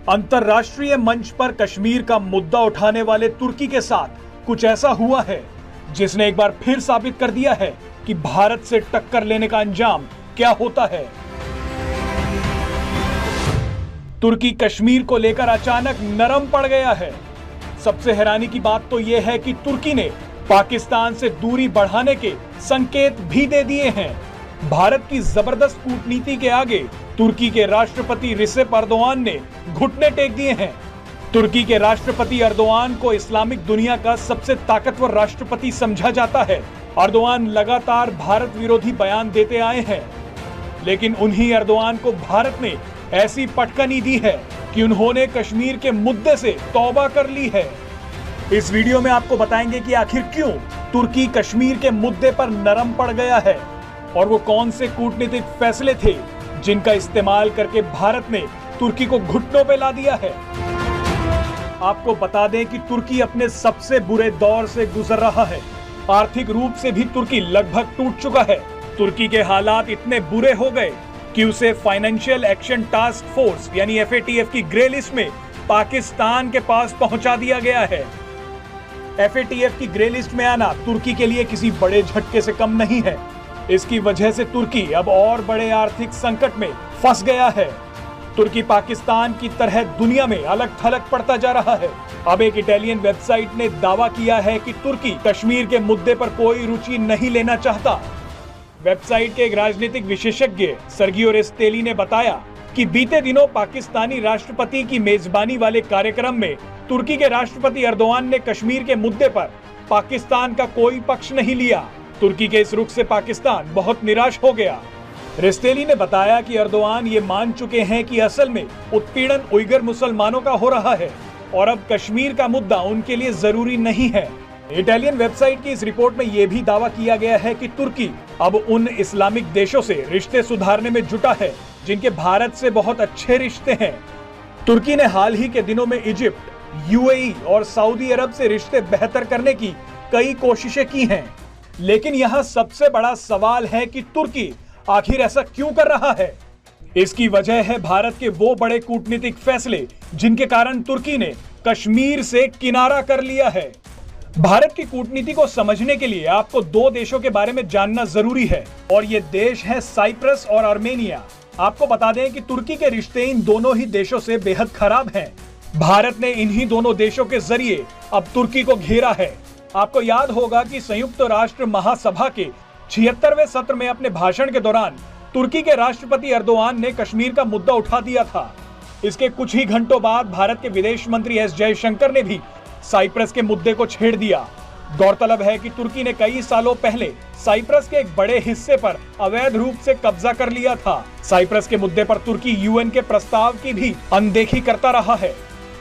अंतरराष्ट्रीय मंच पर कश्मीर का मुद्दा उठाने वाले तुर्की के साथ कुछ ऐसा हुआ है जिसने एक बार फिर साबित कर दिया है कि भारत से टक्कर लेने का अंजाम क्या होता है। तुर्की कश्मीर को लेकर अचानक नरम पड़ गया है। सबसे हैरानी की बात तो यह है कि तुर्की ने पाकिस्तान से दूरी बढ़ाने के संकेत भी दे दिए हैं। भारत की जबरदस्त कूटनीति के आगे तुर्की के राष्ट्रपति रिसेप अर्दोआन ने घुटने टेक दिए हैं। तुर्की के राष्ट्रपति अर्दोआन को इस्लामिक दुनिया का सबसे ताकतवर राष्ट्रपति समझा जाता है। अर्दोआन लगातार भारत विरोधी बयान देते आए हैं, लेकिन उन्हीं अर्दोआन को भारत ने ऐसी पटकनी दी है कि उन्होंने कश्मीर के मुद्दे से तौबा कर ली है। इस वीडियो में आपको बताएंगे कि आखिर क्यों तुर्की कश्मीर के मुद्दे पर नरम पड़ गया है और वो कौन से कूटनीतिक फैसले थे जिनका इस्तेमाल करके भारत ने तुर्की को घुटनों पे ला दिया है। आपको बता दें कि तुर्की अपने सबसे बुरे दौर से गुजर रहा है। आर्थिक रूप से भी तुर्की लगभग टूट चुका है। तुर्की के हालात इतने बुरे हो गए कि उसे फाइनेंशियल एक्शन टास्क फोर्स यानी FATF की ग्रे लिस्ट में पाकिस्तान के पास पहुंचा दिया गया है। FATF की ग्रे लिस्ट में आना तुर्की के लिए किसी बड़े झटके से कम नहीं है। इसकी वजह से तुर्की अब और बड़े आर्थिक संकट में फंस गया है। तुर्की पाकिस्तान की तरह दुनिया में अलग थलग पड़ता जा रहा है। अब एक इटालियन वेबसाइट ने दावा किया है कि तुर्की कश्मीर के मुद्दे पर कोई रुचि नहीं लेना चाहता। वेबसाइट के एक राजनीतिक विशेषज्ञ सर्गियो रेस्तेली ने बताया कि बीते दिनों पाकिस्तानी राष्ट्रपति की मेजबानी वाले कार्यक्रम में तुर्की के राष्ट्रपति अर्दोआन ने कश्मीर के मुद्दे पर पाकिस्तान का कोई पक्ष नहीं लिया। तुर्की के इस रुख से पाकिस्तान बहुत निराश हो गया। रेस्तेली ने बताया कि अर्दोआन ये मान चुके हैं कि असल में उत्पीड़न उइगर मुसलमानों का हो रहा है और अब कश्मीर का मुद्दा उनके लिए जरूरी नहीं है। इटालियन वेबसाइट की इस रिपोर्ट में यह भी दावा किया गया है कि तुर्की अब उन इस्लामिक देशों से रिश्ते सुधारने में जुटा है जिनके भारत से बहुत अच्छे रिश्ते हैं। तुर्की ने हाल ही के दिनों में इजिप्ट, UAE और सऊदी अरब से रिश्ते बेहतर करने की कई कोशिशें की हैं, लेकिन यहाँ सबसे बड़ा सवाल है कि तुर्की आखिर ऐसा क्यों कर रहा है। इसकी वजह है भारत के वो बड़े कूटनीतिक फैसले जिनके कारण तुर्की ने कश्मीर से किनारा कर लिया है। भारत की कूटनीति को समझने के लिए आपको दो देशों के बारे में जानना जरूरी है और ये देश है साइप्रस और आर्मेनिया। आपको बता दें कि तुर्की के रिश्ते इन दोनों ही देशों से बेहद खराब हैं। भारत ने इन्हीं दोनों देशों के जरिए अब तुर्की को घेरा है। आपको याद होगा कि संयुक्त राष्ट्र महासभा के 76वें सत्र में अपने भाषण के दौरान तुर्की के राष्ट्रपति अर्दोआन ने कश्मीर का मुद्दा उठा दिया था। इसके कुछ ही घंटों बाद भारत के विदेश मंत्री S जयशंकर ने भी साइप्रस के मुद्दे को छेड़ दिया। गौरतलब है कि तुर्की ने कई सालों पहले साइप्रस के एक बड़े हिस्से पर अवैध रूप से कब्जा कर लिया था। साइप्रस के मुद्दे पर तुर्की UN के प्रस्ताव की भी अनदेखी करता रहा है।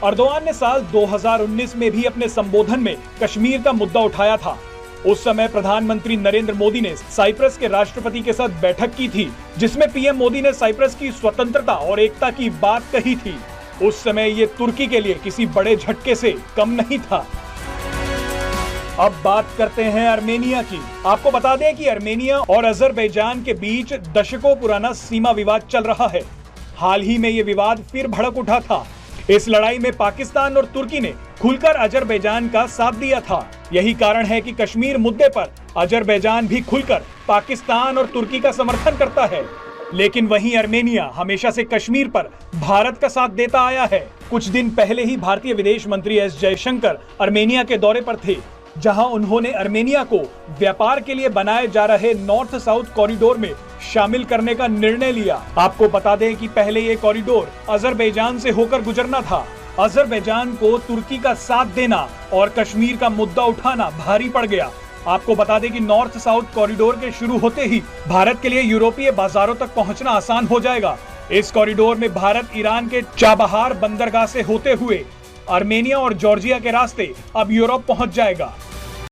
अर्दोआन ने साल 2019 में भी अपने संबोधन में कश्मीर का मुद्दा उठाया था। उस समय प्रधानमंत्री नरेंद्र मोदी ने साइप्रस के राष्ट्रपति के साथ बैठक की थी, जिसमें PM मोदी ने साइप्रस की स्वतंत्रता और एकता की बात कही थी। उस समय ये तुर्की के लिए किसी बड़े झटके से कम नहीं था। अब बात करते हैं आर्मेनिया की। आपको बता दें कि आर्मेनिया और अजरबैजान के बीच दशकों पुराना सीमा विवाद चल रहा है। हाल ही में ये विवाद फिर भड़क उठा था। इस लड़ाई में पाकिस्तान और तुर्की ने खुलकर अजरबैजान का साथ दिया था। यही कारण है कि कश्मीर मुद्दे पर अजरबैजान भी खुलकर पाकिस्तान और तुर्की का समर्थन करता है, लेकिन वहीं आर्मेनिया हमेशा से कश्मीर पर भारत का साथ देता आया है। कुछ दिन पहले ही भारतीय विदेश मंत्री S जयशंकर आर्मेनिया के दौरे पर थे, जहां उन्होंने आर्मेनिया को व्यापार के लिए बनाए जा रहे नॉर्थ साउथ कॉरिडोर में शामिल करने का निर्णय लिया। आपको बता दें कि पहले ये कॉरिडोर अजरबैजान से होकर गुजरना था। अजरबैजान को तुर्की का साथ देना और कश्मीर का मुद्दा उठाना भारी पड़ गया। आपको बता दें कि नॉर्थ साउथ कॉरिडोर के शुरू होते ही भारत के लिए यूरोपीय बाजारों तक पहुंचना आसान हो जाएगा। इस कॉरिडोर में भारत ईरान के चाबहार बंदरगाह से होते हुए आर्मेनिया और जॉर्जिया के रास्ते अब यूरोप पहुंच जाएगा।